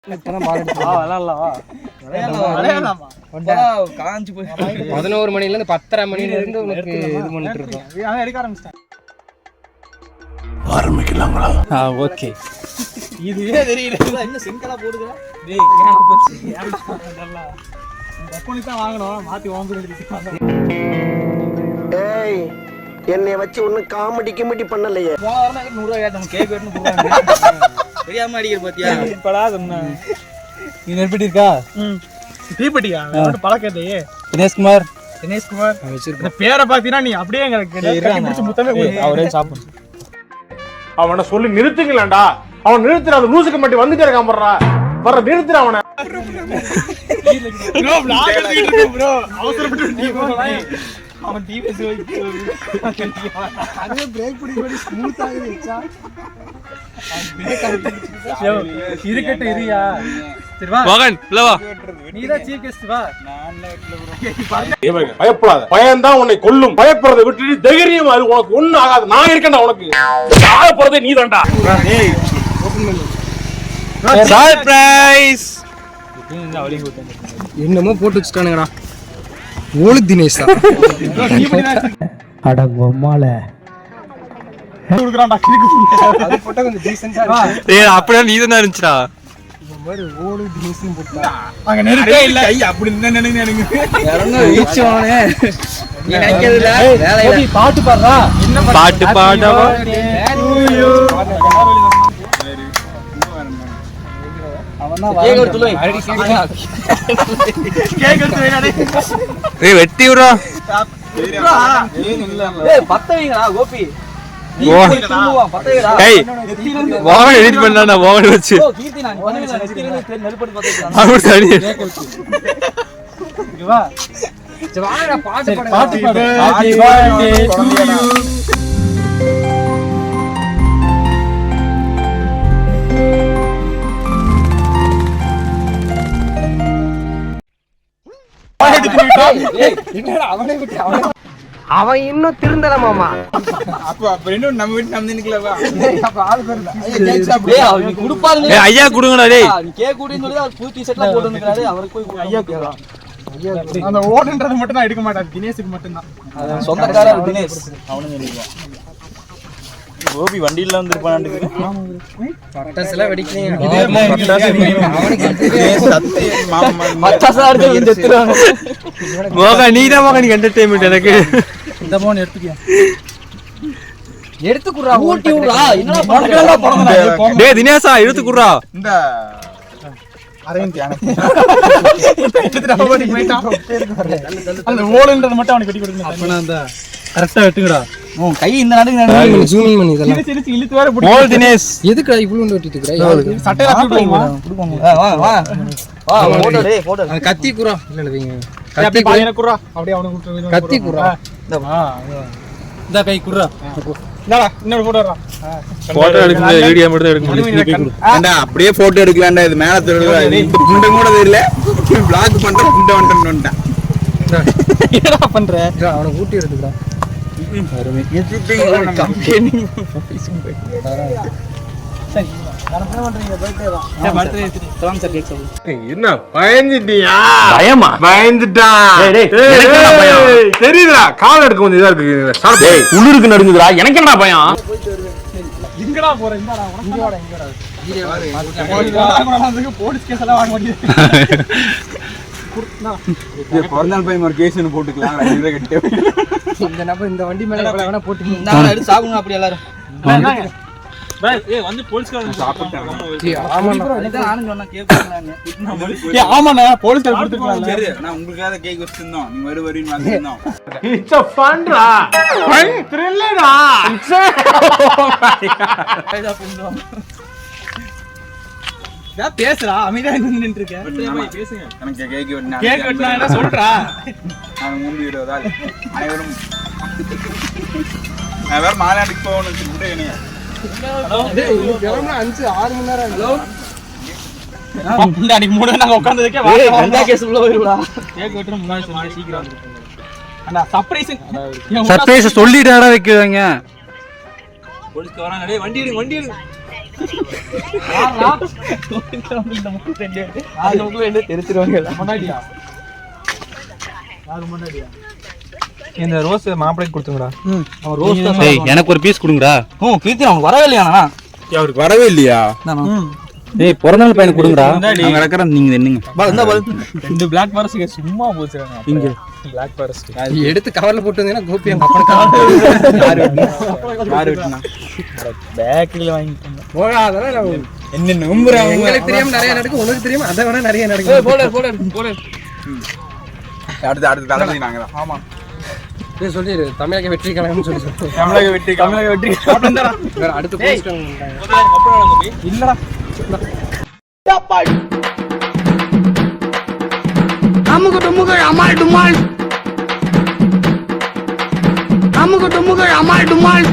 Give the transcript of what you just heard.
11 மணில இருந்து 10:30 மணில இருந்து உனக்கு இது பண்ணிட்டு இருக்கோம். எடுக்க ஆரம்பிச்சிட்டேன். ஆரம்பிக்கலாங்களா? ஓகே. இதுவே தெரியல. என்ன சிங்கலா போடுங்க. டேய் தான் வாங்கணும். மாத்தி வாங்குறது. ஏய் என்னைய வச்சு ஒண்ணு காமெடி கிமெடி பண்ணலையே. போன வாரம் 100 ரூபாய் கேட்டோம். கேக் வெட்டணும் போறாங்க. தெரியாம அடிக்கிற பாத்தியா? இப்படா சொன்னா. நீ நெருப்பிட்டு இருக்கா? தீப்பெட்டியா? பழக்கத்தையே. தினேஷ்குமார் இந்த பேரை பாத்தீங்கன்னா நீ அப்படியே எங்களுக்கு முத்தமே அவரே சாப்பிடு. அவனை சொல்லி நிறுத்துங்களேன்டா. அவன் நிறுத்துற அந்த லூசுக்கு மட்டும் வந்துட்டே இருக்கான் போடுறா. வர நிறுத்துற அவனை. ப்ரோ அவசரப்பட்டு அவன் டிவிஎஸ் அதுவே பிரேக் பிடி ஸ்மூத் ஆகிடுச்சா? இருக்கட்ட இரியா. சரி வா மகன் இல்ல வா. நீதான் சீஃப் கெஸ்ட் வா. பயப்படாத. பயம்தான் உன்னை கொல்லும். பயப்படுறதை விட்டுட்டு தைரியமா இரு. உனக்கு ஒண்ணும் ஆகாது. நான் இருக்கேன்டா உனக்கு. ஆக போறதே நீதான்டா. டேய் ஓபன் பண்ணு. சர்ப்ரைஸ். என்னமோ போட்டு வச்சிட்டானுங்கடா. ஓலு தினேஷா. அட பொம்மால குடுக்குறான்டா கிறுக்கு. அது போட்டா கொஞ்சம் டீசன்ட்டா இருக்கு. ஏய் அப்படியே நீதான் இருந்துடா. இந்த மாதிரி ஓலு தினேஷ்னு போட்டா அங்க நெருப்பே இல்ல. ஐ அப்படி நினைங்க. யாரோ வீச்சோனே. நீ நினைக்கிறதுல வேலை இல்ல. பாட்டு பாடுறா. என்ன பாட்டு பாடவா? கேக் எடுத்து வை. கேக் எடுத்து வைடா. ஏய் வெட்டி விடுடா. ஏய் பத்த வைங்கடா கோபி. டேய் வாங்க எடிட் பண்ணானே வாங்க வச்சு. ஓ கீர்த்தி நான் பண்ணுவேன். நெத்தியில நெருப்படி பத்த வைக்கலாம். அவரு சரி. இங்க வா. சரி வாடா பாட்டு பாடு. பாட்டு பாடு. Happy birthday to you. அவன் இன்னும் திருந்தல மாமா. அப்ப இன்னும் நம்ம வீட்டு நம்ம நிக்கலவா? அப்ப ஆளு பேர்ல. டேய் அவரு குடுப்பாருங்க. டேய் ஐயா குடுங்கடா டேய். நீ கேக் குடின்னு சொல்லி அவர் புது டி-ஷர்ட்லாம் போட்டு வந்திருக்காரு. அவருக்கு போய் ஐயா கேக்கலாம். அந்த ஓடுன்றது மட்டும் நான் எடுக்க மாட்டேன். தினேஷ்க்கு மட்டும் தான். சொந்தக்காரர் தினேஷ். அவனுங்க நினைப்பான். கோபி வண்டியில வந்திருப்பானான்னு. பட்டாசுல வெடிக்கணும். பட்டாசு அடிச்சு செத்துறாங்க. மோகா நீதான் மோகா நீ என்டர்டெயின்மென்ட் எனக்கு. இந்த போன் எடுத்துக்கியா. எடுத்து குறா. ஊட்டி விடுடா. என்னடா பணக்கடா பறந்தடா. டேய் தினேஷா எடுத்து குறா. இந்த அரவிந்த் யானை. எடுத்துடா ஓடி போய்ட்டான். அந்த ஓடுன்றது மட்டும் அவனுக்கு வெட்டி கொடுங்க. அப்பனா அந்த கரெக்ட்டா வெட்டுங்கடா. கை இந்த நடுங்க ஜூமிங் பண்ணி இதெல்லாம். சிரிச்சு இழுத்து வர பிடி. ஓல் தினேஷ் எதுக்குடா இவ்ளோ வெட்டிட்டு இருக்கற? சட்டையில குடுங்க. வா வா. வா போடா டேய் போடா. கத்தி குறா. இல்ல இல்ல வைங்க. கத்தி பாயன குறா. அப்படியே அவனுக்கு விட்டு. கத்தி குறா. இந்த வா. இந்த கை குறா. இந்தாடா இன்னொரு போட்டோ எடுறா. போட்டோ எடுக்க வீடியோ மட்டும் எடுக்க முடியும். ஏண்டா அப்படியே போட்டோ எடுக்கலாம்டா. இது மேல தெரியல. இது புண்டம் கூட தெரியல. vlog பண்ற புண்ட வந்துட்டேன்டா. என்னடா பண்ற? அவனை ஊட்டி எடுத்துடா. அருமை. கம்பெனி சரி. நான் பண்றீங்க பர்த்டே தான். பர்த்டே எடுத்து சார் கேக் சாப்பிடு. என்ன பயந்துட்டியா? பயமா? பயந்துட்டான். எனக்குடா பயம். தெரியுதுடா கால் எடுக்க கொஞ்சம் இதா இருக்கு. டேய் உள்ளுருக்கு நடுங்குதுடா. எனக்கு என்னடா பயம்? எங்கடா போற? இங்கடா இங்க வாடா இங்கடா. போலீஸ் கேஸ் எல்லாம் வாங்க மாட்டீங்க. பிறந்தால் பையன் ஒரு கேஸ்னு போட்டுக்கலாம். இதை கட்டி இந்த நபர் இந்த வண்டி மேல எவ்வளவு வேணா போட்டு நான் எடுத்து சாப்பிடுங்க அப்படி எல்லாரும். பாய் ஏய் வந்து போலீஸ்காரங்க சாப்பிட்டாங்க. ஆமா இதான் நானும் சொன்னா கேக்குறாங்க. ஏய் ஆமாண்ணா போலீஸ்கார கொடுத்துக்கலாம். சரி நான் உங்களுக்காக கேக் வச்சிருந்தோம். நீ வருவீன்னு வந்திருந்தோம். It's a fun டா. Fun thriller டா. கைதா பண்ணுவோம். நான் பேசுறா அமைதியா நின்னுட்டு இருக்கேன். போய் பேசுங்க. எனக்கு கேக் வெட்டணும். கேக் வெட்டணும் என்ன சொல்றா? நான் மூஞ்சி விடுவதால் அனைவரும் நான் வேற மாநாட்டுக்கு போகணும்னு சொல்லிட்டு என்னைய. டேய் இது கிளம்புனா 5-6 மணி நேரம். ஹலோ இந்த அன்னைக்கு மூணு நாங்க உட்கார்ந்ததுக்கே வா. கண்டா கேஸ் உள்ள வருடா. கேக் வெட்டணும் முன்னாடி சொன்னா சீக்கிரம் வந்துரு. அண்ணா சர்ப்ரைஸ் சொல்லிட்டாடா வைக்குவாங்க. போலீஸ்க்கு வராங்க. டேய் வண்டி எடுங்க வண்டி எடுங்க. இந்த முக்கு தெரிச்சிருவாங்க முன்னாடியா இந்த ரோஸ் மாப்பிளைக்கு கொடுத்துங்கடா. அவன் ரோஸ் தான் எனக்கு ஒரு பீஸ் கொடுங்கடா. கீர்த்தி அவன் வரவே இல்லையாண்ணா? அவருக்கு வரவே இல்லையா? ஏய் பிறந்தநாள் பையனுக்கு கொடுங்கடா. நான் கிடக்குறேன், நீங்க என்னங்க இந்த பிளாக் ஃபாரஸ்ட் சும்மா போச்சுறாங்க. இங்க பிளாக் ஃபாரஸ்ட் எடுத்து கவர்ல போட்டு வந்தீங்கன்னா கோபி பேக்கரியில வாங்கிட்டு என்ன நம்புறாங்க? உங்களுக்கு தெரியாம நிறைய நடக்கும், உனக்கு தெரியாம அதை விட நிறைய நடக்கும். அடுத்து தலைமை நாங்க தான். ஆமா சொல்லிடு தமிழக வெற்றி கழகம்னு சொல்லி தமிழக வெற்றி வேற அடுத்து போஸ்ட் இல்லடா அமுகு டுமுகள் அமால் டுமால் அமுகு டுமுகள் அமால் டுமால்